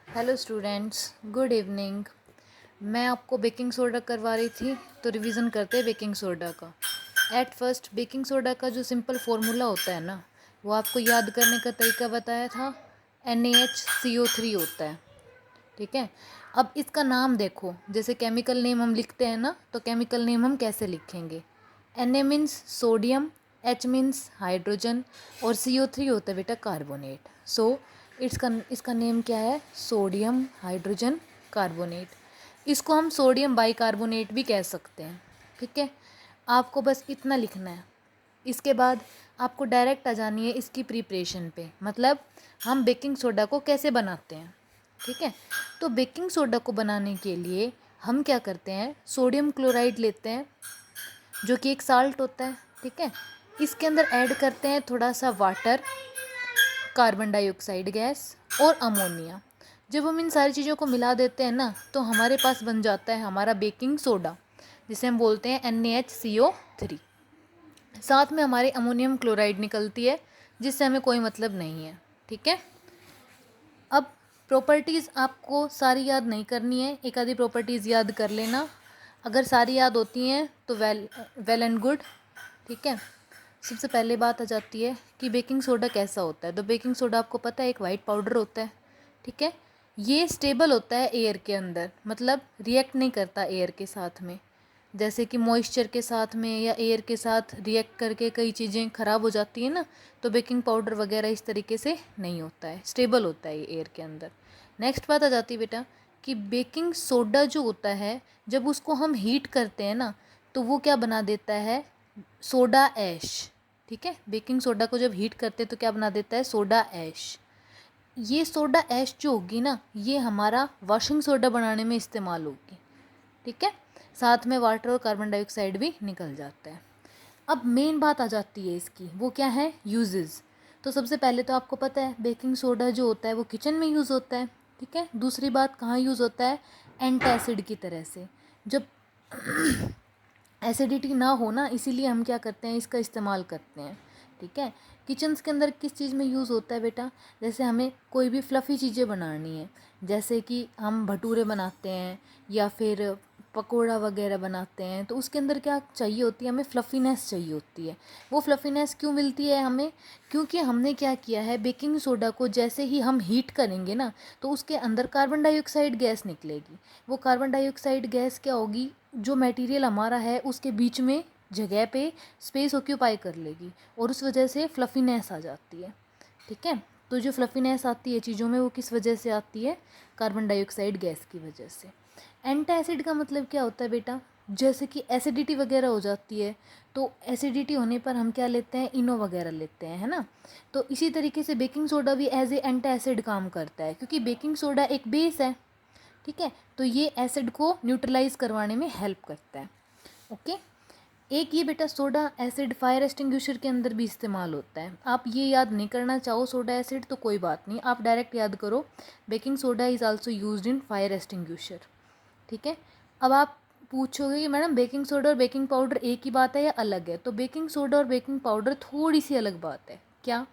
Hello students, good evening. मैं आपको baking soda करवा रही थी, तो रिवीजन करते हैं बेकिंग सोडा का। एट फर्स्ट बेकिंग सोडा का जो सिंपल फार्मूला होता है ना, वो आपको याद करने का तरीका बताया था। NaHCO3 होता है, ठीक है। अब इसका नाम देखो, जैसे केमिकल नेम हम लिखते हैं ना, तो केमिकल नेम हम कैसे लिखेंगे। Na means sodium, H means hydrogen और CO3 होता है बेटा कार्बोनेट। सो इसका नेम क्या है, सोडियम हाइड्रोजन कार्बोनेट। इसको हम सोडियम बाइकार्बोनेट भी कह सकते हैं, ठीक है। आपको बस इतना लिखना है। इसके बाद आपको डायरेक्ट आ जानी है इसकी प्रिपरेशन पे, मतलब हम बेकिंग सोडा को कैसे बनाते हैं, ठीक है। तो बेकिंग सोडा को बनाने के लिए हम क्या करते हैं, सोडियम क्लोराइड लेते हैं जो कि एक साल्ट होता है, ठीक है। इसके अंदर ऐड करते हैं थोड़ा सा वाटर, कार्बन डाइऑक्साइड गैस और अमोनिया। जब हम इन सारी चीज़ों को मिला देते हैं ना, तो हमारे पास बन जाता है हमारा बेकिंग सोडा, जिसे हम बोलते हैं NaHCO3। साथ में हमारी अमोनियम क्लोराइड निकलती है, जिससे हमें कोई मतलब नहीं है, ठीक है। अब प्रॉपर्टीज़ आपको सारी याद नहीं करनी है, एक आधी प्रॉपर्टीज़ याद कर लेना। अगर सारी याद होती हैं तो वेल एंड गुड, ठीक है। सबसे पहले बात आ जाती है कि बेकिंग सोडा कैसा होता है। तो बेकिंग सोडा आपको पता है एक वाइट पाउडर होता है, ठीक है। ये स्टेबल होता है एयर के अंदर, मतलब रिएक्ट नहीं करता एयर के साथ में। जैसे कि मॉइस्चर के साथ में या एयर के साथ रिएक्ट करके कई चीज़ें ख़राब हो जाती हैं ना, तो बेकिंग पाउडर वगैरह इस तरीके से नहीं होता है, स्टेबल होता है ये एयर के अंदर। नेक्स्ट बात आ जाती है बेटा कि बेकिंग सोडा जो होता है, जब उसको हम हीट करते हैं ना, तो वो क्या बना देता है, सोडा ऐश, ठीक है। बेकिंग सोडा को जब हीट करते हैं तो क्या बना देता है, सोडा ऐश। ये सोडा ऐश जो होगी ना, ये हमारा वॉशिंग सोडा बनाने में इस्तेमाल होगी, ठीक है। साथ में वाटर और कार्बन डाइऑक्साइड भी निकल जाता है। अब मेन बात आ जाती है इसकी, वो क्या है, यूजेस। तो सबसे पहले तो आपको पता है बेकिंग सोडा जो होता है वो किचन में यूज़ होता है, ठीक है। दूसरी बात कहाँ यूज़ होता है, एंटासिड की तरह से। जब एसिडिटी ना हो ना, इसीलिए हम क्या करते हैं, इसका इस्तेमाल करते हैं, ठीक है। किचन्स के अंदर किस चीज़ में यूज़ होता है बेटा, जैसे हमें कोई भी फ्लफ़ी चीज़ें बनानी है, जैसे कि हम भटूरे बनाते हैं या फिर पकोड़ा वगैरह बनाते हैं, तो उसके अंदर क्या चाहिए होती है, हमें फ्लफ़ीनेस चाहिए होती है। वो फ्लफ़ीनेस क्यों मिलती है हमें, क्योंकि हमने क्या किया है, बेकिंग सोडा को जैसे ही हम हीट करेंगे ना, तो उसके अंदर कार्बन डाइऑक्साइड गैस निकलेगी। वो कार्बन डाइऑक्साइड गैस क्या होगी, जो मटेरियल हमारा है उसके बीच में जगह पे स्पेस ऑक्यूपाई कर लेगी, और उस वजह से फ्लफ़ीनेस आ जाती है, ठीक है। तो जो फ्लफ़ीनेस आती है चीज़ों में, वो किस वजह से आती है, कार्बन डाइऑक्साइड गैस की वजह से। एंटासिड का मतलब क्या होता है बेटा, जैसे कि एसिडिटी वगैरह हो जाती है, तो एसिडिटी होने पर हम क्या लेते हैं, इनो वगैरह लेते हैं, है ना। तो इसी तरीके से बेकिंग सोडा भी एज ए एंटासिड काम करता है, क्योंकि बेकिंग सोडा एक बेस है, ठीक है। तो ये एसिड को न्यूट्रलाइज करवाने में हेल्प करता है, ओके। एक ये बेटा सोडा एसिड फायर एक्सटिंग्विशर के अंदर भी इस्तेमाल होता है। आप ये याद नहीं करना चाहो सोडा एसिड तो कोई बात नहीं, आप डायरेक्ट याद करो baking soda is also used in fire extinguisher, ठीक है। अब आप पूछोगे कि मैडम बेकिंग सोडा और बेकिंग पाउडर एक ही बात है या अलग है, तो बेकिंग सोडा और बेकिंग पाउडर थोड़ी सी अलग बात है। क्या,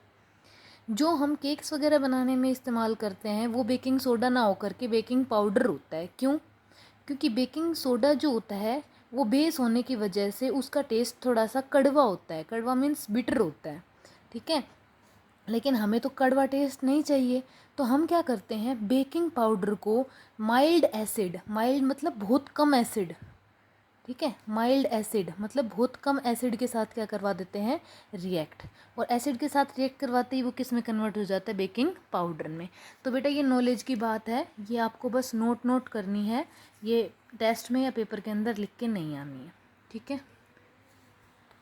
जो हम केक्स वगैरह बनाने में इस्तेमाल करते हैं वो बेकिंग सोडा ना होकर के बेकिंग पाउडर होता है। क्यों, क्योंकि बेकिंग सोडा जो होता है वो बेस होने की वजह से उसका टेस्ट थोड़ा सा कड़वा होता है, कड़वा मीन्स बिटर होता है, ठीक है। लेकिन हमें तो कड़वा टेस्ट नहीं चाहिए, तो हम क्या करते हैं, बेकिंग पाउडर को माइल्ड एसिड, माइल्ड मतलब बहुत कम एसिड, ठीक है, माइल्ड एसिड मतलब बहुत कम एसिड के साथ क्या करवा देते हैं, रिएक्ट। और एसिड के साथ रिएक्ट करवाते ही वो किस में कन्वर्ट हो जाता है, बेकिंग पाउडर में। तो बेटा ये नॉलेज की बात है, ये आपको बस नोट करनी है, ये टेस्ट में या पेपर के अंदर लिख के नहीं आनी है, ठीक है।